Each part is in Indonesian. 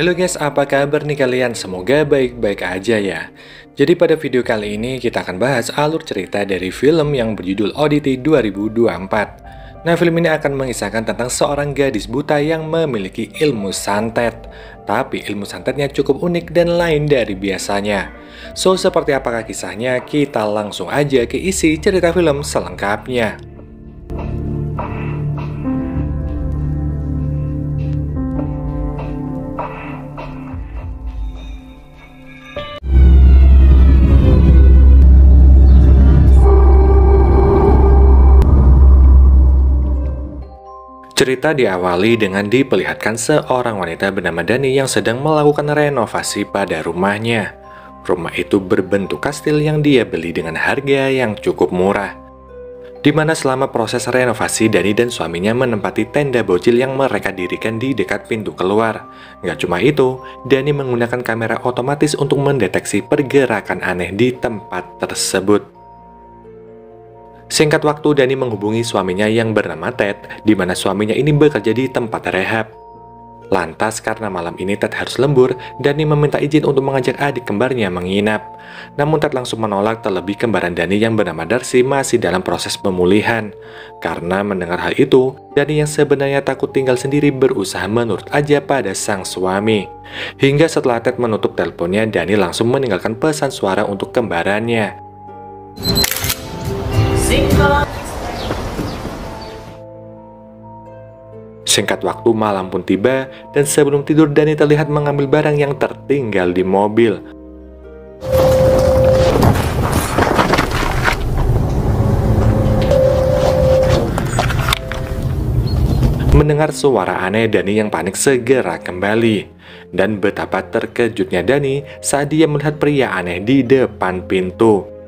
Halo guys, apa kabar nih kalian? Semoga baik-baik aja ya. Jadi pada video kali ini kita akan bahas alur cerita dari film yang berjudul Oddity 2024. Nah, film ini akan mengisahkan tentang seorang gadis buta yang memiliki ilmu santet. Tapi ilmu santetnya cukup unik dan lain dari biasanya. So, seperti apakah kisahnya? Kita langsung aja ke isi cerita film selengkapnya. Cerita diawali dengan diperlihatkan seorang wanita bernama Dani yang sedang melakukan renovasi pada rumahnya. Rumah itu berbentuk kastil yang dia beli dengan harga yang cukup murah. Di mana selama proses renovasi, Dani dan suaminya menempati tenda bocil yang mereka dirikan di dekat pintu keluar. Nggak cuma itu, Dani menggunakan kamera otomatis untuk mendeteksi pergerakan aneh di tempat tersebut. Singkat waktu, Dani menghubungi suaminya yang bernama Ted, di mana suaminya ini bekerja di tempat rehab. Lantas, karena malam ini Ted harus lembur, Dani meminta izin untuk mengajak adik kembarnya menginap. Namun Ted langsung menolak, terlebih kembaran Dani yang bernama Darcy masih dalam proses pemulihan. Karena mendengar hal itu, Dani yang sebenarnya takut tinggal sendiri berusaha menurut aja pada sang suami. Hingga setelah Ted menutup teleponnya, Dani langsung meninggalkan pesan suara untuk kembarannya. Singkat waktu, malam pun tiba, dan sebelum tidur Dani terlihat mengambil barang yang tertinggal di mobil. Mendengar suara aneh, Dani yang panik segera kembali. Dan betapa terkejutnya Dani saat dia melihat pria aneh di depan pintu.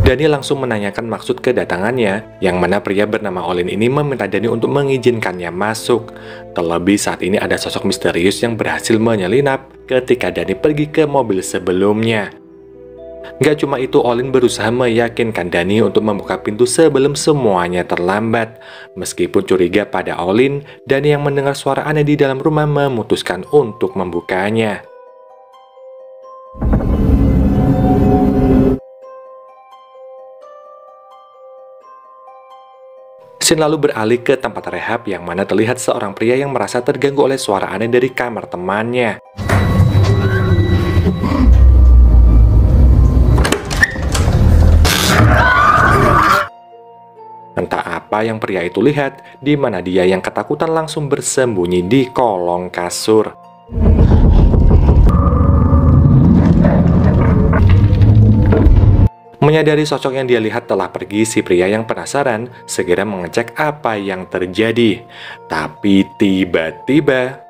Dani langsung menanyakan maksud kedatangannya, yang mana pria bernama Olin ini meminta Dani untuk mengizinkannya masuk. Terlebih saat ini ada sosok misterius yang berhasil menyelinap ketika Dani pergi ke mobil sebelumnya. Gak cuma itu, Olin berusaha meyakinkan Dani untuk membuka pintu sebelum semuanya terlambat. Meskipun curiga pada Olin, Dani yang mendengar suara aneh di dalam rumah memutuskan untuk membukanya. Scene lalu beralih ke tempat rehab yang mana terlihat seorang pria yang merasa terganggu oleh suara aneh dari kamar temannya. Entah apa yang pria itu lihat, di mana dia yang ketakutan langsung bersembunyi di kolong kasur. Menyadari sosok yang dia lihat telah pergi, si pria yang penasaran segera mengecek apa yang terjadi. Tapi tiba-tiba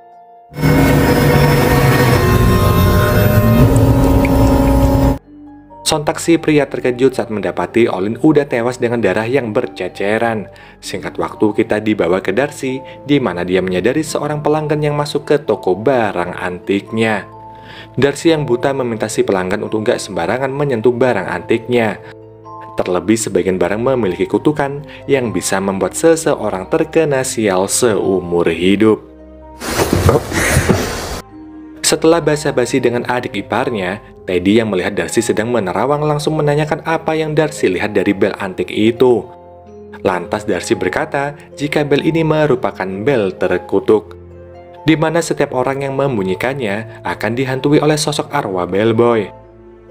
sontak si pria terkejut saat mendapati Olin udah tewas dengan darah yang berceceran. Singkat waktu kita dibawa ke Darcy, di mana dia menyadari seorang pelanggan yang masuk ke toko barang antiknya. Darcy yang buta meminta si pelanggan untuk gak sembarangan menyentuh barang antiknya. Terlebih sebagian barang memiliki kutukan yang bisa membuat seseorang terkena sial seumur hidup. Setelah basa-basi dengan adik iparnya, Teddy yang melihat Darcy sedang menerawang langsung menanyakan apa yang Darcy lihat dari bel antik itu. Lantas Darcy berkata jika bel ini merupakan bel terkutuk, di mana setiap orang yang membunyikannya akan dihantui oleh sosok arwah bellboy.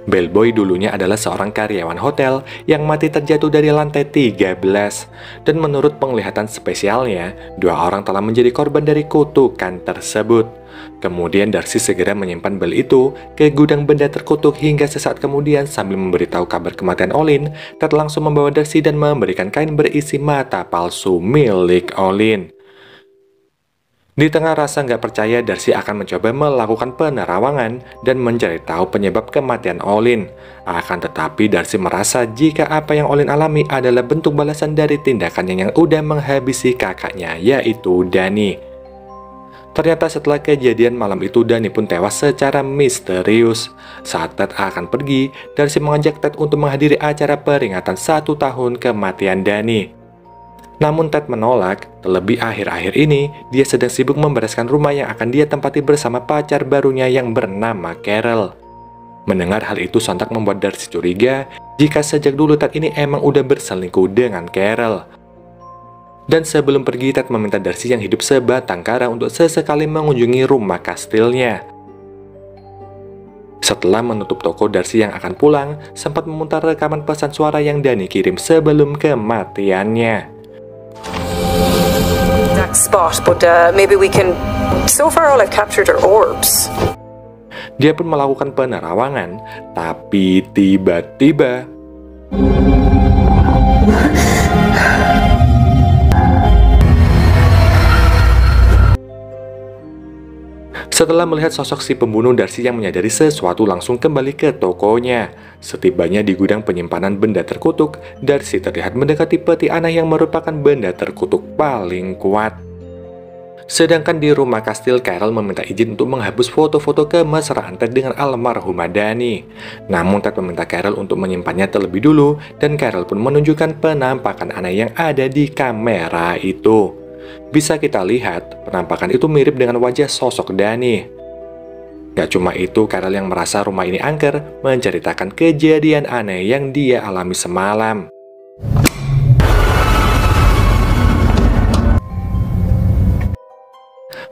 Bellboy dulunya adalah seorang karyawan hotel yang mati terjatuh dari lantai 13. Dan menurut penglihatan spesialnya, 2 orang telah menjadi korban dari kutukan tersebut. Kemudian Darcy segera menyimpan bel itu ke gudang benda terkutuk hingga sesaat kemudian sambil memberitahu kabar kematian Olin, Ted langsung membawa Darcy dan memberikan kain berisi mata palsu milik Olin. Di tengah rasa nggak percaya, Darcy akan mencoba melakukan penerawangan dan mencari tahu penyebab kematian Olin. Akan tetapi Darcy merasa jika apa yang Olin alami adalah bentuk balasan dari tindakannya yang udah menghabisi kakaknya, yaitu Dani. Ternyata setelah kejadian malam itu, Dani pun tewas secara misterius. Saat Ted akan pergi, Darcy mengajak Ted untuk menghadiri acara peringatan 1 tahun kematian Dani. Namun Ted menolak, terlebih akhir-akhir ini dia sedang sibuk membereskan rumah yang akan dia tempati bersama pacar barunya yang bernama Carol. Mendengar hal itu sontak membuat Darcy curiga jika sejak dulu Ted ini emang udah berselingkuh dengan Carol. Dan sebelum pergi, Ted meminta Darcy yang hidup sebatang kara untuk sesekali mengunjungi rumah kastilnya. Setelah menutup toko, Darcy yang akan pulang sempat memutar rekaman pesan suara yang Dani kirim sebelum kematiannya. Exact spot, but maybe we can. So far, all I've captured are orbs. Dia pun melakukan penerawangan, tapi tiba-tiba setelah melihat sosok si pembunuh, Darcy yang menyadari sesuatu langsung kembali ke tokonya. Setibanya di gudang penyimpanan benda terkutuk, Darcy terlihat mendekati peti aneh yang merupakan benda terkutuk paling kuat. Sedangkan di rumah kastil, Carol meminta izin untuk menghapus foto-foto kemesraan Ted dengan almarhumah Dani. Namun Ted meminta Carol untuk menyimpannya terlebih dulu, dan Carol pun menunjukkan penampakan aneh yang ada di kamera itu. Bisa kita lihat, penampakan itu mirip dengan wajah sosok Dani. Gak cuma itu, Carol yang merasa rumah ini angker menceritakan kejadian aneh yang dia alami semalam.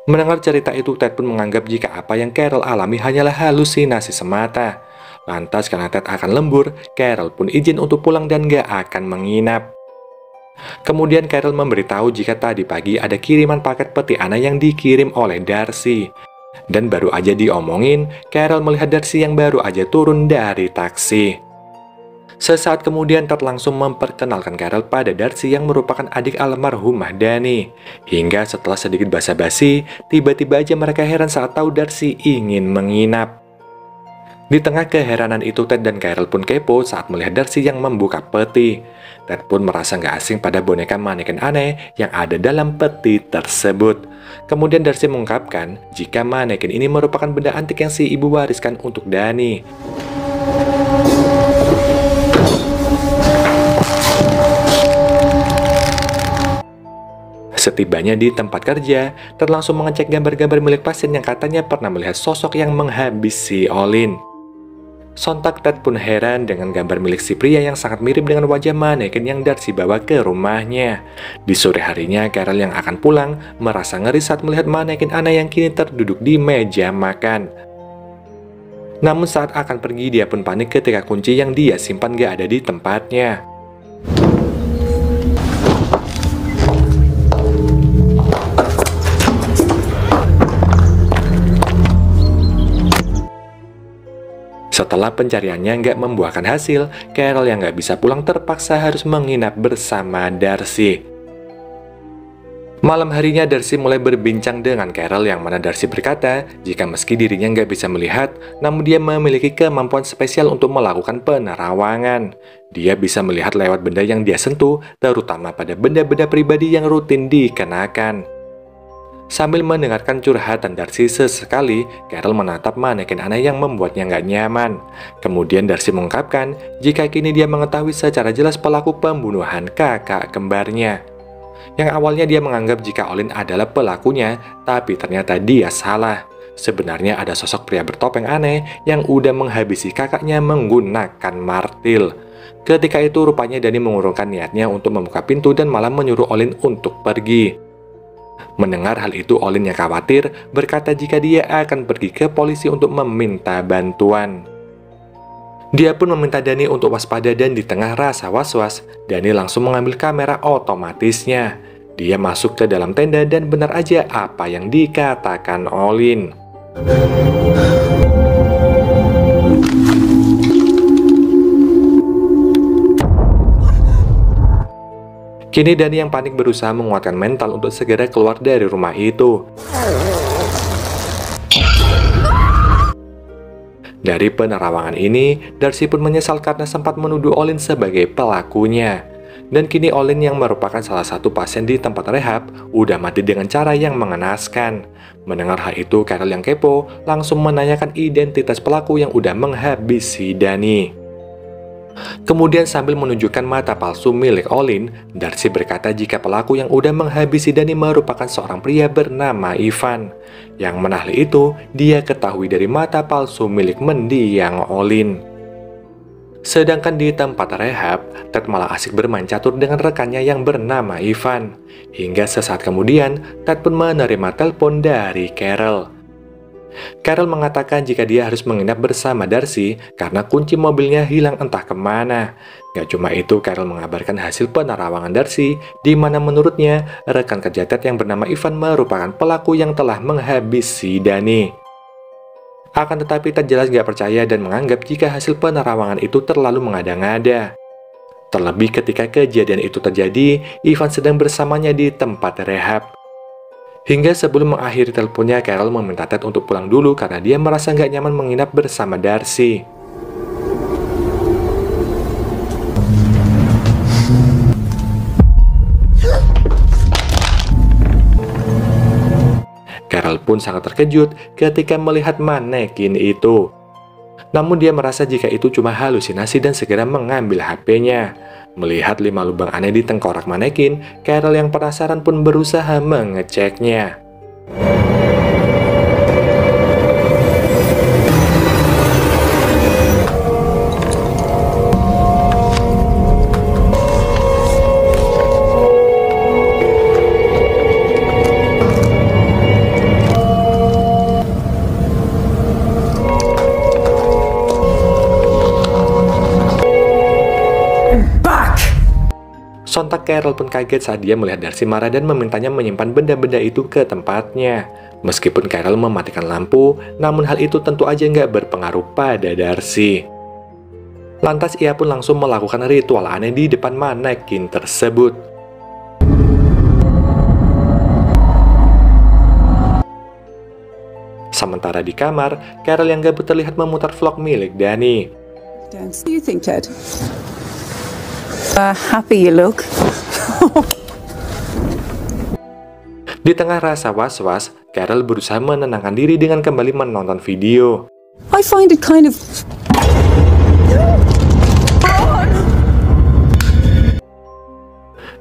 Mendengar cerita itu, Ted pun menganggap jika apa yang Carol alami hanyalah halusinasi semata. Lantas karena Ted akan lembur, Carol pun izin untuk pulang dan gak akan menginap. Kemudian Carol memberitahu jika tadi pagi ada kiriman paket peti aneh yang dikirim oleh Darcy. Dan baru aja diomongin, Carol melihat Darcy yang baru aja turun dari taksi. Sesaat kemudian Ted langsung memperkenalkan Carol pada Darcy yang merupakan adik almarhumah Dani. Hingga setelah sedikit basa-basi, tiba-tiba aja mereka heran saat tahu Darcy ingin menginap. Di tengah keheranan itu, Ted dan Carol pun kepo saat melihat Darcy yang membuka peti. Ted pun merasa nggak asing pada boneka maneken aneh yang ada dalam peti tersebut. Kemudian Darcy mengungkapkan jika maneken ini merupakan benda antik yang si ibu wariskan untuk Dani. Setibanya di tempat kerja, Ted langsung mengecek gambar-gambar milik pasien yang katanya pernah melihat sosok yang menghabisi Olin. Sontak Ted pun heran dengan gambar milik si pria yang sangat mirip dengan wajah maneken yang Darcy bawa ke rumahnya. Di sore harinya, Carol yang akan pulang merasa ngeri saat melihat maneken aneh yang kini terduduk di meja makan. Namun saat akan pergi, dia pun panik ketika kunci yang dia simpan gak ada di tempatnya. Setelah pencariannya nggak membuahkan hasil, Carol yang nggak bisa pulang terpaksa harus menginap bersama Darcy. Malam harinya Darcy mulai berbincang dengan Carol, yang mana Darcy berkata jika meski dirinya nggak bisa melihat, namun dia memiliki kemampuan spesial untuk melakukan penerawangan. Dia bisa melihat lewat benda yang dia sentuh, terutama pada benda-benda pribadi yang rutin dikenakan. Sambil mendengarkan curhatan Darcy, sesekali Carol menatap maneken aneh yang membuatnya nggak nyaman. Kemudian Darcy mengungkapkan jika kini dia mengetahui secara jelas pelaku pembunuhan kakak kembarnya. Yang awalnya dia menganggap jika Olin adalah pelakunya, tapi ternyata dia salah. Sebenarnya ada sosok pria bertopeng aneh yang udah menghabisi kakaknya menggunakan martil. Ketika itu rupanya Dani mengurungkan niatnya untuk membuka pintu dan malah menyuruh Olin untuk pergi. Mendengar hal itu, Olin yang khawatir berkata jika dia akan pergi ke polisi untuk meminta bantuan. Dia pun meminta Dani untuk waspada, dan di tengah rasa was-was, Dani langsung mengambil kamera otomatisnya. Dia masuk ke dalam tenda dan benar aja apa yang dikatakan Olin. Kini Dani yang panik berusaha menguatkan mental untuk segera keluar dari rumah itu. Dari penerawangan ini, Darcy pun menyesal karena sempat menuduh Olin sebagai pelakunya. Dan kini Olin yang merupakan salah satu pasien di tempat rehab udah mati dengan cara yang mengenaskan. Mendengar hal itu, Carol yang kepo langsung menanyakan identitas pelaku yang udah menghabisi Danny. Kemudian sambil menunjukkan mata palsu milik Olin, Darcy berkata jika pelaku yang udah menghabisi Danny merupakan seorang pria bernama Ivan. Yang mana hal itu dia ketahui dari mata palsu milik mendiang Olin. Sedangkan di tempat rehab, Ted malah asik bermain catur dengan rekannya yang bernama Ivan. Hingga sesaat kemudian, Ted pun menerima telepon dari Carol. Carol mengatakan jika dia harus menginap bersama Darcy karena kunci mobilnya hilang entah kemana. Gak cuma itu, Carol mengabarkan hasil penerawangan Darcy, di mana menurutnya rekan kerja Ted yang bernama Ivan merupakan pelaku yang telah menghabisi Danny. Akan tetapi Ted jelas gak percaya dan menganggap jika hasil penerawangan itu terlalu mengada-ngada. Terlebih ketika kejadian itu terjadi, Ivan sedang bersamanya di tempat rehab. Hingga sebelum mengakhiri teleponnya, Carol meminta Ted untuk pulang dulu karena dia merasa gak nyaman menginap bersama Darcy. Carol pun sangat terkejut ketika melihat manekin itu. Namun dia merasa jika itu cuma halusinasi dan segera mengambil HP-nya. Melihat 5 lubang aneh di tengkorak manekin, Carol yang penasaran pun berusaha mengeceknya. Sontak Carol pun kaget saat dia melihat Darcy marah dan memintanya menyimpan benda-benda itu ke tempatnya. Meskipun Carol mematikan lampu, namun hal itu tentu aja nggak berpengaruh pada Darcy. Lantas ia pun langsung melakukan ritual aneh di depan manekin tersebut. Sementara di kamar, Carol yang gabut terlihat memutar vlog milik Danny. What do you think, Ted? Happy you look. Di tengah rasa was-was, Carol berusaha menenangkan diri dengan kembali menonton video. I find it kind of...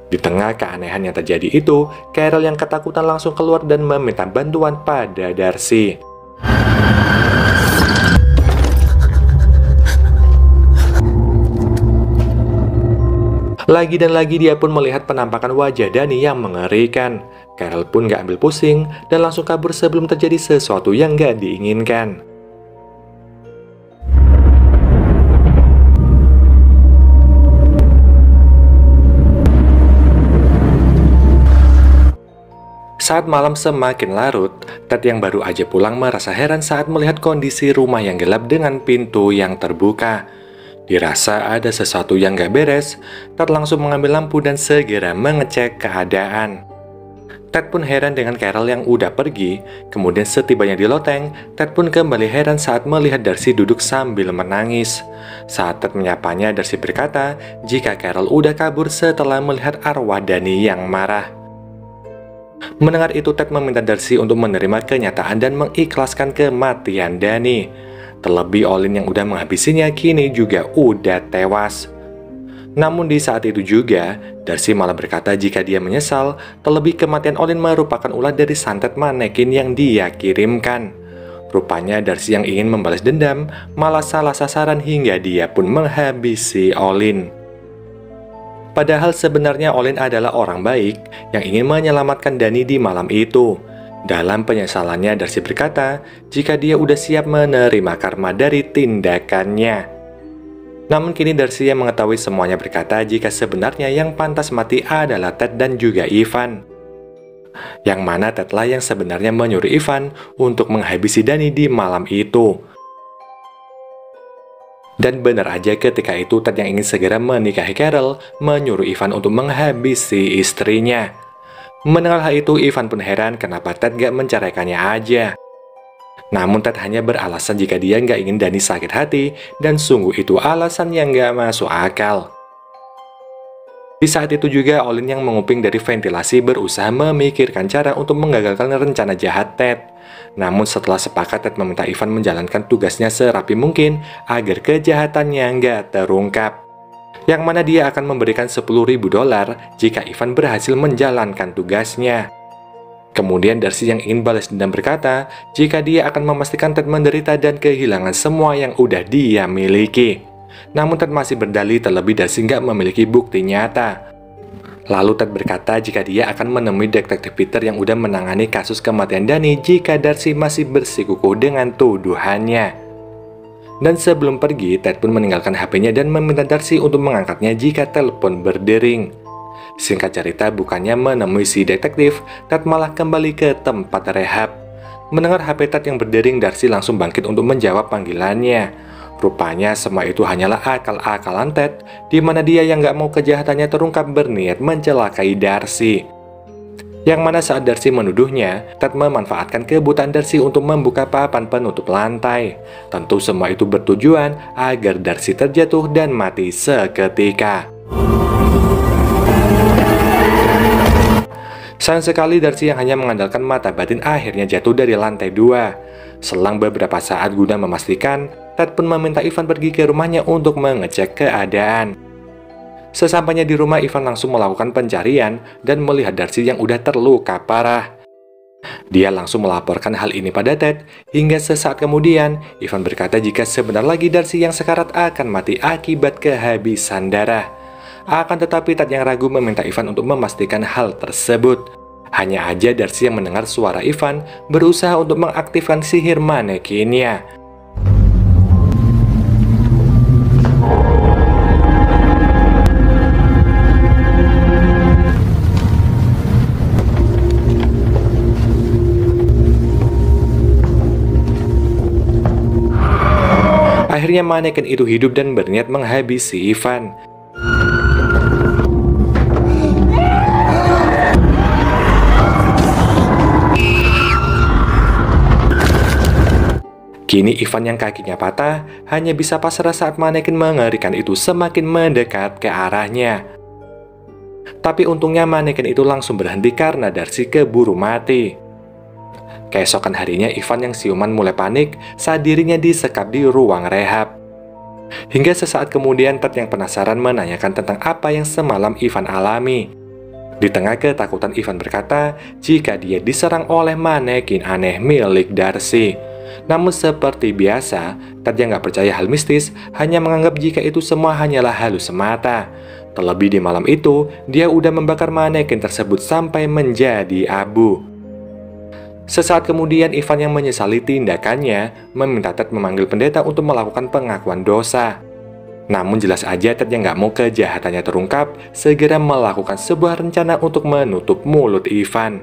Di tengah keanehan yang terjadi itu, Carol yang ketakutan langsung keluar dan meminta bantuan pada Darcy. Lagi dan lagi dia pun melihat penampakan wajah Danny yang mengerikan. Carol pun gak ambil pusing dan langsung kabur sebelum terjadi sesuatu yang gak diinginkan. Saat malam semakin larut, Ted yang baru aja pulang merasa heran saat melihat kondisi rumah yang gelap dengan pintu yang terbuka. Dirasa ada sesuatu yang gak beres, Ted langsung mengambil lampu dan segera mengecek keadaan. Ted pun heran dengan Carol yang udah pergi. Kemudian setibanya di loteng, Ted pun kembali heran saat melihat Darcy duduk sambil menangis. Saat Ted menyapanya, Darcy berkata jika Carol udah kabur setelah melihat arwah Danny yang marah. Mendengar itu, Ted meminta Darcy untuk menerima kenyataan dan mengikhlaskan kematian Danny. Terlebih Olin yang udah menghabisinya kini juga udah tewas. Namun di saat itu juga, Darcy malah berkata jika dia menyesal, terlebih kematian Olin merupakan ulah dari santet manekin yang dia kirimkan. Rupanya Darcy yang ingin membalas dendam malah salah sasaran hingga dia pun menghabisi Olin. Padahal sebenarnya Olin adalah orang baik yang ingin menyelamatkan Danny di malam itu. Dalam penyesalannya, Darcy berkata jika dia udah siap menerima karma dari tindakannya. Namun kini Darcy yang mengetahui semuanya berkata jika sebenarnya yang pantas mati adalah Ted dan juga Ivan. Yang mana Ted lah yang sebenarnya menyuruh Ivan untuk menghabisi Danny di malam itu. Dan benar aja ketika itu Ted yang ingin segera menikahi Carol menyuruh Ivan untuk menghabisi istrinya. Mendengar hal itu, Ivan pun heran kenapa Ted gak menceraikannya aja. Namun Ted hanya beralasan jika dia gak ingin Danny sakit hati, dan sungguh itu alasan yang gak masuk akal. Di saat itu juga Olin yang menguping dari ventilasi berusaha memikirkan cara untuk menggagalkan rencana jahat Ted. Namun setelah sepakat, Ted meminta Ivan menjalankan tugasnya serapi mungkin agar kejahatannya nggak terungkap. Yang mana dia akan memberikan $10.000 jika Ivan berhasil menjalankan tugasnya. Kemudian Darcy yang ingin balas dendam berkata jika dia akan memastikan Ted menderita dan kehilangan semua yang udah dia miliki. Namun Ted masih berdalih terlebih Darcy nggak memiliki bukti nyata. Lalu Ted berkata jika dia akan menemui detektif Peter yang udah menangani kasus kematian Danny jika Darcy masih bersikukuh dengan tuduhannya. Dan sebelum pergi, Ted pun meninggalkan HP-nya dan meminta Darcy untuk mengangkatnya jika telepon berdering. Singkat cerita, bukannya menemui si detektif, Ted malah kembali ke tempat rehab. Mendengar HP Ted yang berdering, Darcy langsung bangkit untuk menjawab panggilannya. Rupanya semua itu hanyalah akal-akalan Ted, di mana dia yang gak mau kejahatannya terungkap berniat mencelakai Darcy. Yang mana saat Darcy menuduhnya, Ted memanfaatkan kebutaan Darcy untuk membuka papan penutup lantai. Tentu semua itu bertujuan agar Darcy terjatuh dan mati seketika. Sayang sekali Darcy yang hanya mengandalkan mata batin akhirnya jatuh dari lantai 2. Selang beberapa saat guna memastikan, Ted pun meminta Ivan pergi ke rumahnya untuk mengecek keadaan. Sesampainya di rumah, Ivan langsung melakukan pencarian dan melihat Darcy yang udah terluka parah. Dia langsung melaporkan hal ini pada Ted, hingga sesaat kemudian, Ivan berkata jika sebentar lagi Darcy yang sekarat akan mati akibat kehabisan darah. Akan tetapi Ted yang ragu meminta Ivan untuk memastikan hal tersebut. Hanya aja Darcy yang mendengar suara Ivan berusaha untuk mengaktifkan sihir manekinnya. Akhirnya manekin itu hidup dan berniat menghabisi Ivan. Kini Ivan yang kakinya patah hanya bisa pasrah saat manekin mengerikan itu semakin mendekat ke arahnya. Tapi untungnya manekin itu langsung berhenti karena Darcy keburu mati. Keesokan harinya Ivan yang siuman mulai panik saat dirinya disekap di ruang rehab. Hingga sesaat kemudian Ted yang penasaran menanyakan tentang apa yang semalam Ivan alami. Di tengah ketakutan Ivan berkata jika dia diserang oleh manekin aneh milik Darcy. Namun seperti biasa, Ted yang gak percaya hal mistis hanya menganggap jika itu semua hanyalah halus semata. Terlebih di malam itu, dia udah membakar manekin tersebut sampai menjadi abu. Sesaat kemudian Ivan yang menyesali tindakannya meminta Ted memanggil pendeta untuk melakukan pengakuan dosa. Namun jelas aja Ted yang gak mau kejahatannya terungkap segera melakukan sebuah rencana untuk menutup mulut Ivan.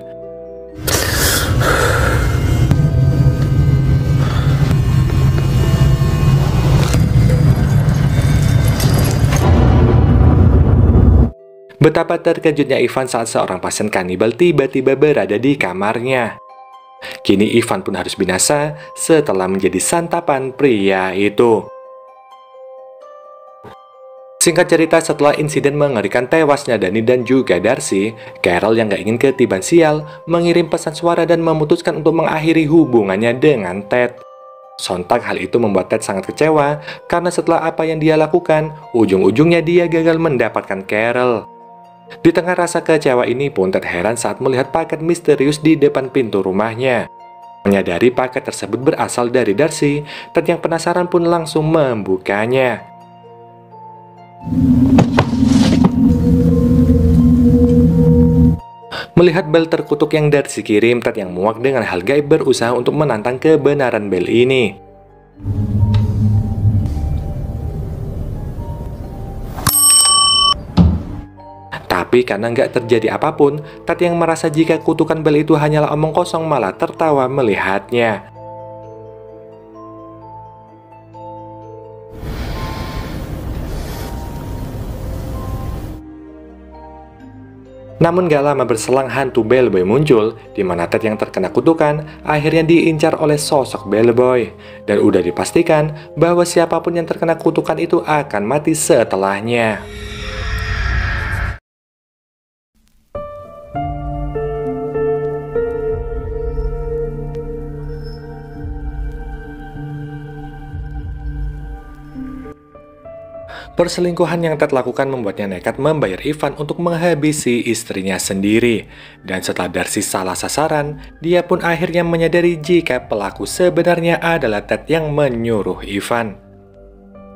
Betapa terkejutnya Ivan saat seorang pasien kanibal tiba-tiba berada di kamarnya. Kini Ivan pun harus binasa setelah menjadi santapan pria itu. Singkat cerita, setelah insiden mengerikan tewasnya Danny dan juga Darcy, Carol yang gak ingin ketiban sial mengirim pesan suara dan memutuskan untuk mengakhiri hubungannya dengan Ted. Sontak hal itu membuat Ted sangat kecewa karena setelah apa yang dia lakukan, ujung-ujungnya dia gagal mendapatkan Carol. Di tengah rasa kecewa ini pun Ted heran saat melihat paket misterius di depan pintu rumahnya. Menyadari paket tersebut berasal dari Darcy, Ted yang penasaran pun langsung membukanya. Melihat bel terkutuk yang Darcy kirim, Ted yang muak dengan hal gaib berusaha untuk menantang kebenaran bel ini. Tapi karena nggak terjadi apapun, Ted yang merasa jika kutukan bel itu hanyalah omong kosong malah tertawa melihatnya. Namun gak lama berselang hantu Bellboy muncul, di mana Ted yang terkena kutukan akhirnya diincar oleh sosok Bellboy. Dan udah dipastikan bahwa siapapun yang terkena kutukan itu akan mati setelahnya. Perselingkuhan yang Ted lakukan membuatnya nekat membayar Ivan untuk menghabisi istrinya sendiri. Dan setelah Darcy salah sasaran, dia pun akhirnya menyadari jika pelaku sebenarnya adalah Ted yang menyuruh Ivan.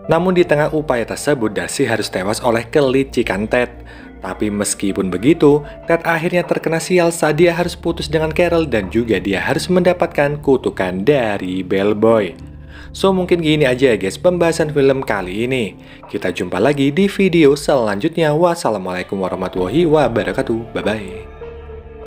Namun di tengah upaya tersebut, Darcy harus tewas oleh kelicikan Ted. Tapi meskipun begitu, Ted akhirnya terkena sial saat dia harus putus dengan Carol dan juga dia harus mendapatkan kutukan dari Bellboy. So mungkin gini aja ya guys pembahasan film kali ini. Kita jumpa lagi di video selanjutnya. Wassalamualaikum warahmatullahi wabarakatuh. Bye bye.